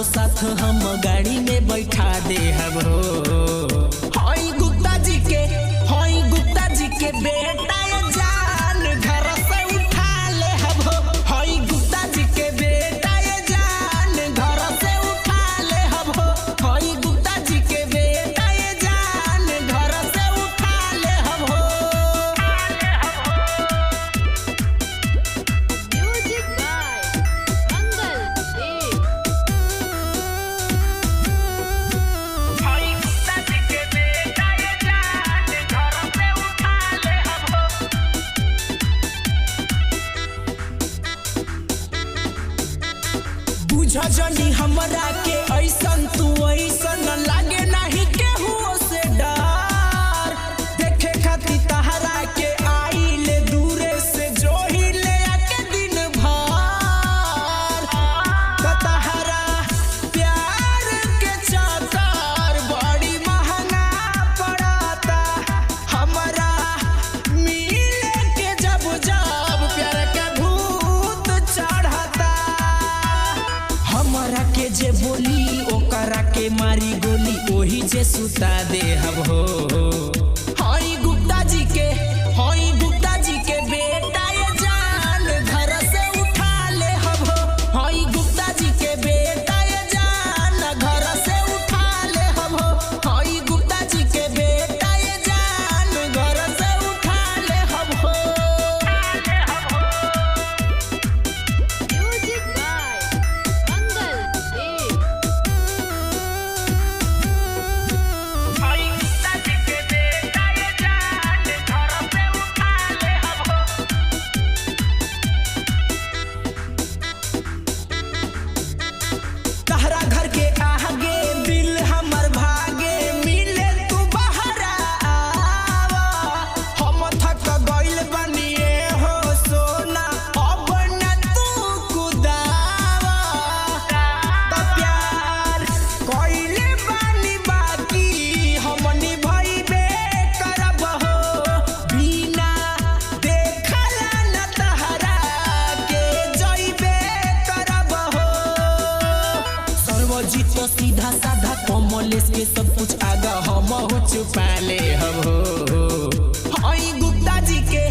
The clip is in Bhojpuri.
साथों साथ हम गाड़ी में बैठा दे हम हो। हई गुप्ता जी के बेटा ये जान घर से उठा ले हम हो। हई गुप्ता जी के बेटा ये जान घर से उठा ले हम हो। हई गुप्ता जी के बेटा ये जान घर से उठा ले हम हो। म्यूजिक बाय मंगल देव। हई गुप्ता जी के बेटा ये जान घर से उठा ले हम हो। बुझा जनी हमरा के ऐसन तू ऐसन लागे नहीं केहू से डर। देखे खातिर तहरा के आइले दूरे से जो ही ले आके दिन भर। तहरा प्यार के चक्कर बड़ी महंगा पड़ता। हमरा मिले के जब जब प्यार के भूत चढ़ता। हमरा के जे बोली ओकरा के मारी गोली ओही जे सुता दे हम हो। हई गुप्ता जी के बेटा ये जान घर से उठा ले हम हो। हई गुप्ता जी के बेटा ये जान घर से उठा ले हम हो। हई गुप्ता जी के बेटा ये जान घर से उठा ले हम हो। म्यूजिक बाय मंगल देव। हई गुप्ता जी के बेटा ये जान घर से उठा ले हम हो। तहरा घर के आगे दिल हमर भागे मिले तू बहरा आवा। हम थक गइल बनिए हो सोना अब न तू कुदावा। त प्यार कइले बानी बाकी हमनी भइबे करब हो। बिना देखला न तहरा के जइबे करब हो। सर्वजीत तो सीधा साधा कमलेश के सब कुछ आगा हम हो छुपा ले हम हो। हई गुप्ता जी के